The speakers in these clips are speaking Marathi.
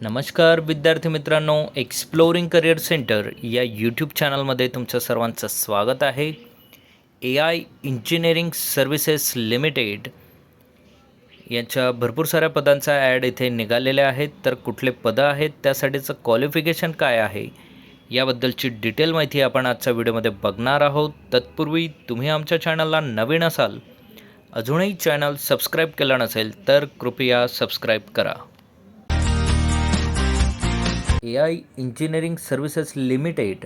नमस्कार विद्यार्थी मित्रांनो, एक्सप्लोरिंग करिअर सेंटर या यूट्यूब चॅनलमध्ये तुमचं सर्वांचं स्वागत आहे. AI इंजिनिअरिंग सर्व्हिसेस लिमिटेड यांच्या भरपूर साऱ्या पदांचा ॲड इथे निघालेल्या आहेत. तर कुठले पदं आहेत, त्यासाठीचं क्वालिफिकेशन काय आहे, याबद्दलची डिटेल माहिती आपण आजच्या व्हिडिओमध्ये बघणार आहोत. तत्पूर्वी तुम्ही आमच्या चॅनलला नवीन असाल, अजूनही चॅनल सबस्क्राईब केला नसेल तर कृपया सबस्क्राईब करा. AI इंजिनिअरिंग सर्व्हिसेस लिमिटेड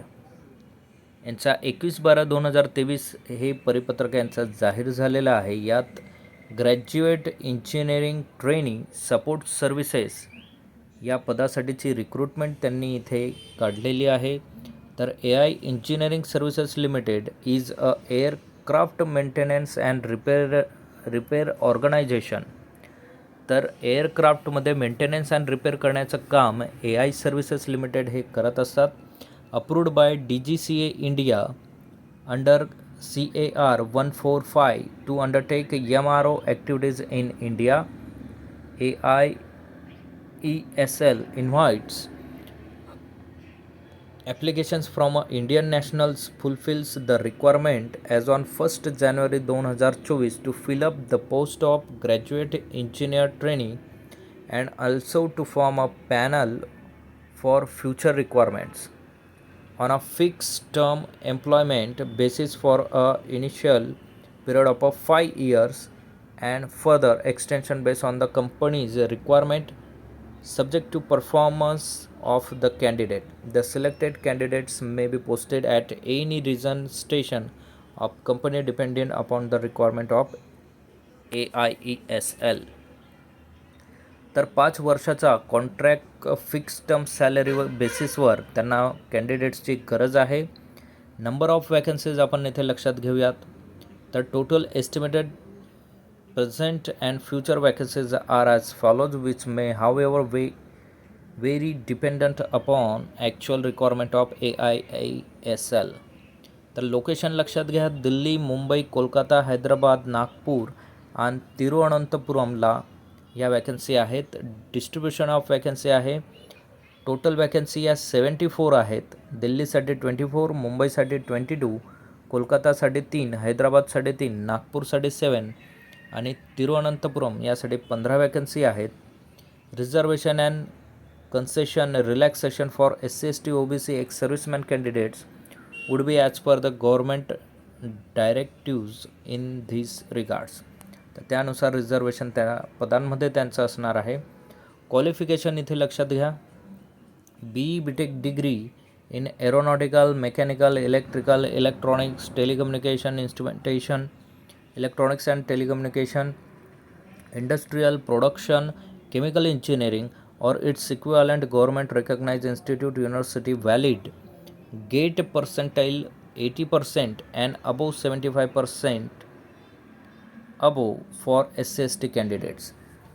यांचा 21/12/2023 हे परिपत्रक यांचं जाहीर झालेलं आहे. यात graduate engineering training support services या पदासाठीची रिक्रुटमेंट त्यांनी इथे काढलेली आहे. तर AI engineering services limited is a aircraft maintenance and repair organisation. तर एअरक्राफ्टमध्ये मेंटेनन्स अँड रिपेअर करण्याचं काम AI सर्व्हिसेस लिमिटेड हे करत असतात. Approved by DGCA India under CAR 145 to undertake MRO activities in India. AIESL invites applications from Indian nationals fulfills the requirement as on 1st January 2024 to fill up the post of graduate engineer trainee and also to form a panel for future requirements on a fixed term employment basis for a initial period of 5 years and further extension based on the company's requirement subject to performance of the candidate. The selected candidates may be posted at any region station of company dependent upon the requirement of AIESL. तर 5 वर्षाचा कॉन्ट्रॅक्ट फिक्स टर्म सॅलरी बेसिसवर त्यांना कॅन्डिडेट्सची गरज आहे. नंबर ऑफ वॅकन्सीज आपण इथे लक्षात घेऊयात. तर total estimated present and future vacancies are as follows, which may however vary dependent upon actual requirement of AIESL. तर लोकेशन लक्षात घ्या. दिल्ली, मुंबई, कोलकाता, हैदराबाद, नागपूर आणि तिरुवनंतपुरमला या वॅकन्सी आहेत. डिस्ट्रीब्युशन ऑफ वॅकन्सी आहे. टोटल वॅकन्सी या 74 आहेत. दिल्लीसाठी 24, मुंबईसाठी 22, कोलकातासाठी 3, हैदराबादसाठी 3, नागपूरसाठी 7 आणि तिरुवनंतपुरम यासाठी 15 वॅकन्सी आहेत. Reservation and concession relaxation for SC/ST OBC ex serviceman candidates would be as per the government directives in this regards. तर त्यानुसार रिझर्वेशन त्या पदांमध्ये त्यांचं असणार आहे. क्वालिफिकेशन इथे लक्षात घ्या. BTech degree in aeronautical, mechanical, electrical, electronics, telecommunication, instrumentation, electronics and telecommunication, industrial production, chemical engineering or its equivalent government recognized institute, university, valid GATE percentile 80% and above 75% above for SC/ST candidates.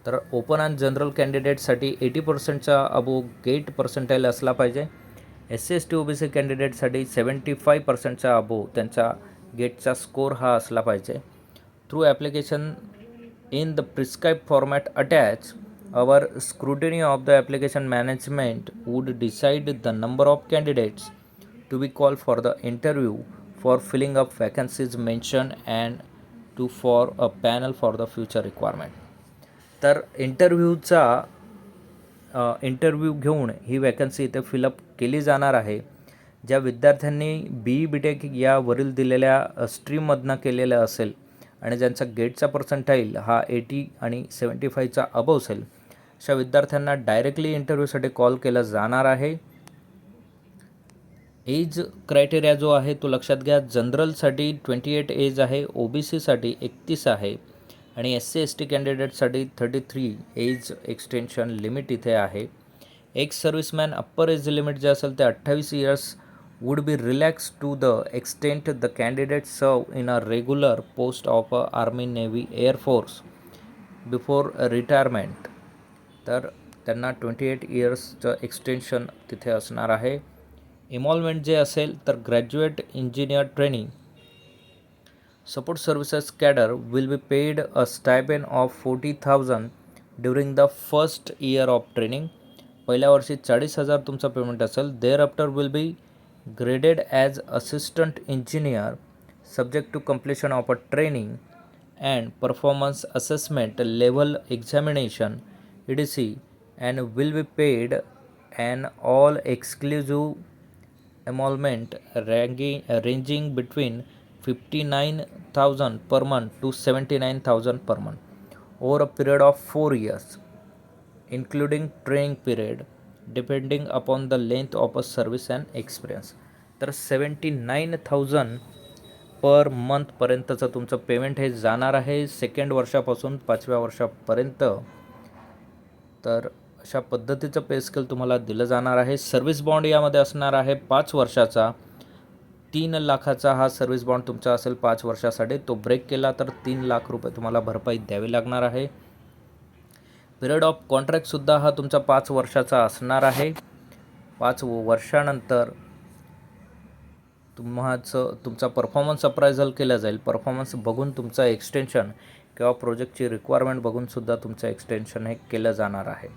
तर ओपन अँड जनरल कॅन्डिडेटसाठी 80%चा अबोव गेट पर्सेंटाईल असला पाहिजे. SC/ST OBC कॅन्डिडेटसाठी 75%चा अबोव त्यांचा गेटचा स्कोर हा असला पाहिजे. Through application in the prescribed format attached, our scrutiny of the application management would decide the number of candidates to be called for the interview for filling up vacancies mentioned and to for a panel for the future requirement. तर इंटरव्ह्यू घेऊन ही वॅकन्सी इथे फिलअप केली जाणार आहे. ज्या विद्यार्थ्यांनी BTech यावरील दिलेल्या स्ट्रीममधनं केलेलं असेल आणि ज्यांचा गेटचा पर्सेंटाईल हा 80 आणि 75चा अबव असेल, अशा विद्यार्थ्यांना डायरेक्टली इंटरव्ह्यूसाठी कॉल केला जाणार आहे. एज क्रायटेरिया जो आहे तो लक्षात घ्या. जनरलसाठी 28 एज आहे, OBCसाठी 31 आहे आणि SC/ST कॅन्डिडेटसाठी 33 एज एक्सटेन्शन लिमिट इथे आहे. Ex serviceman upper age limit जे असेल ते 28 years would be relaxed to the extent the candidate serve in a regular post of Army, Navy, Air Force before retirement. तर त्यांना 28 इयर्सचं एक्सटेन्शन तिथे असणार आहे. इमॉल्वमेंट जे असेल तर graduate engineer training support services cadre will be paid a stipend of 40,000 during the first year of training. पहिल्या वर्षी 40,000 तुमचा पेमेंट असेल. Thereafter will be graded as assistant engineer subject to completion of a training and performance assessment level examination EDC and will be paid an all exclusive emolument ranging between 59,000 per month to 79,000 per month over a period of 4 years, including training period, depending upon the length of a service and experience. तर 79,000 पर मंथपर्यंतचं तुमचं पेमेंट हे जाणार आहे सेकंड वर्षापासून 5व्या वर्षापर्यंत. तर अशा पद्धतीचं पे स्केल तुम्हाला दिलं जाणार आहे. सर्व्हिस बॉन्ड यामध्ये असणार आहे 5 वर्षाचा. 3 लाखाचा हा सर्व्हिस बॉन्ड तुमचा असेल 5 वर्षासाठी. तो ब्रेक केला तर 3 लाख रुपये तुम्हाला भरपाई द्यावी लागणार आहे. पिरियड ऑफ कॉन्ट्रॅक्टसुद्धा हा तुमचा 5 वर्षाचा असणार आहे. 5 वर्षानंतर तुमचा परफॉर्मन्स अप्रायझल केला जाईल. परफॉर्मन्स बघून तुमचा एक्सटेन्शन किंवा प्रोजेक्टची रिक्वायरमेंट बघूनसुद्धा तुमचं एक्सटेन्शन हे केलं जाणार आहे.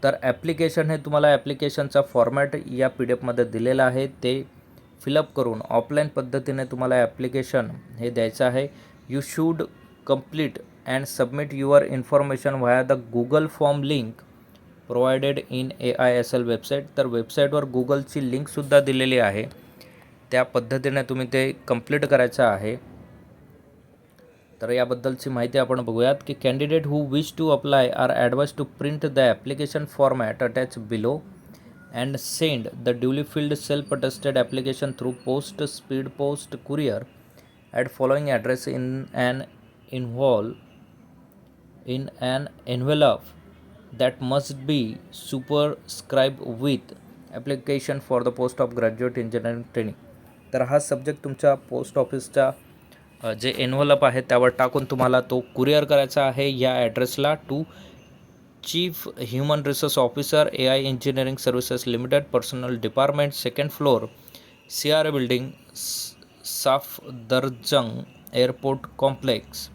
तर ॲप्लिकेशन हे तुम्हाला ॲप्लिकेशनचा फॉर्मॅट या PDF दिलेला आहे. ते फिलअप करून ऑफलाईन पद्धतीने तुम्हाला ॲप्लिकेशन हे द्यायचं आहे. You should complete and submit your information via the Google form link provided in AISL website. तर वेबसाईटवर गुगलची लिंकसुद्धा दिलेली आहे. त्या पद्धतीने तुम्ही ते कंप्लीट करायचं आहे. तर याबद्दलची माहिती आपण बघूयात की candidate who wish to apply are advise to print the application format attach below and send the duly filled self attested application through post, speed post, courier at following address in an envelope that must be superscribe with application for the post of graduate engineering training. तर हा सब्जेक्ट तुमच्या पोस्ट ऑफिसच्या जे एन्व्हलप आहे त्यावर टाकून तुम्हाला तो कुरिअर करायचा आहे या ॲड्रेसला to chief human resource officer AI engineering services limited, personnel department, 2nd floor, CRA building, Safdarjung airport complex,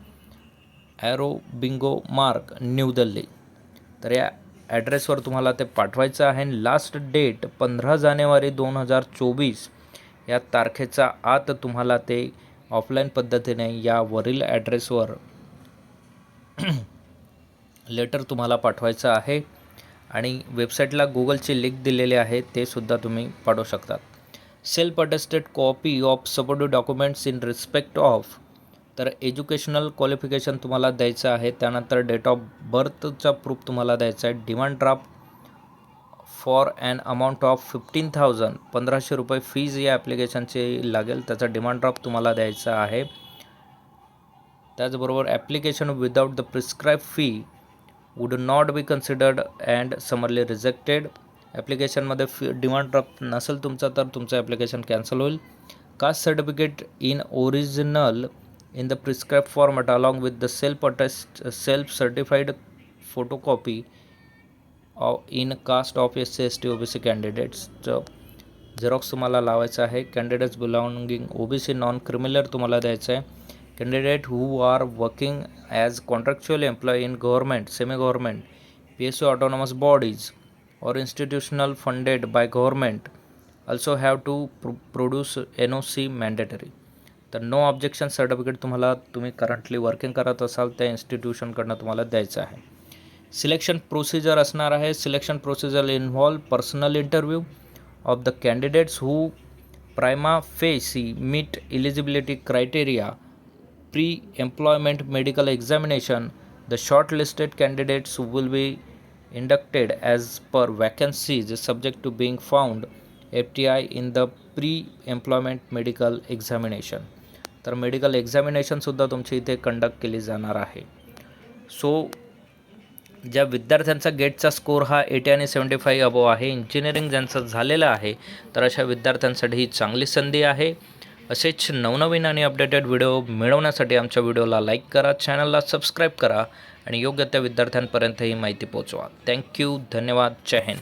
Aurobindo Marg, New Delhi. तर या ॲड्रेसवर तुम्हाला ते पाठवायचं आहे. लास्ट डेट 15 जानेवारी 2024 या तारखेचा आत तुम्हाला ते ऑफलाईन पद्धतीने यावरील ॲड्रेसवर लेटर तुम्हाला पाठवायचं आहे. आणि वेबसाईटला गुगलची लिंक दिलेली आहे ते सुद्धा तुम्ही पाठवू शकतात. Self attested copy of supportive documents in respect of. तर एज्युकेशनल क्वालिफिकेशन तुम्हाला द्यायचं आहे. त्यानंतर डेट ऑफ बर्थचा प्रूफ तुम्हाला द्यायचा आहे. Demand draft for an amount of 15,000 1500 रुपये फीज या ॲप्लिकेशनची लागेल. त्याचा डिमांड ड्राफ्ट तुम्हाला द्यायचा आहे. त्याचबरोबर application without the prescribe fee would not be considered and summarily rejected. ॲप्लिकेशनमध्ये डिमांड ड्राफ्ट नसेल तुमचा तर तुमचं ॲप्लिकेशन कॅन्सल होईल. Caste certificate in original in the prescribe format along with the self certified photocopy in caste of SC ST OBC कॅन्डिडेट्सचं झेरॉक्स तुम्हाला लावायचं आहे. Candidates belonging OBC non criminal तुम्हाला द्यायचं आहे. Candidate who are working as contractual employee in government, semi government, PSU autonomous bodies or institutional funded by government also have to produce NOC mandatory. तर नो ऑब्जेक्शन सर्टिफिकेट तुम्ही करंटली वर्किंग करत असाल त्या इन्स्टिट्यूशनकडनं तुम्हाला द्यायचं आहे. सिलेक्शन प्रोसिजर असणार आहे. Selection procedure involve personal interview of the candidates who prima facie meet eligibility criteria, pre employment medical examination. The short listed candidates will be inducted as per vacancies subject to being found FTI in the pre-employment medical examination. तर मेडिकल एक्झामिनेशनसुद्धा तुमची इथे कंडक्ट केली जाणार आहे. सो ज्या विद्यार्थ्यांचा गेटचा स्कोर हा 80 आणि 75 अबव आहे, इंजिनिअरिंग ज्यांचं झालेलं आहे, तर अशा विद्यार्थ्यांसाठी ही चांगली संधी आहे. असेच नवनवीन आणि अपडेटेड व्हिडिओ मिळवण्यासाठी आमच्या व्हिडिओला लाईक करा, चॅनलला सबस्क्राईब करा आणि योग्य त्या विद्यार्थ्यांपर्यंत ही माहिती पोहोचवा. थँक्यू, धन्यवाद, जय हिंद.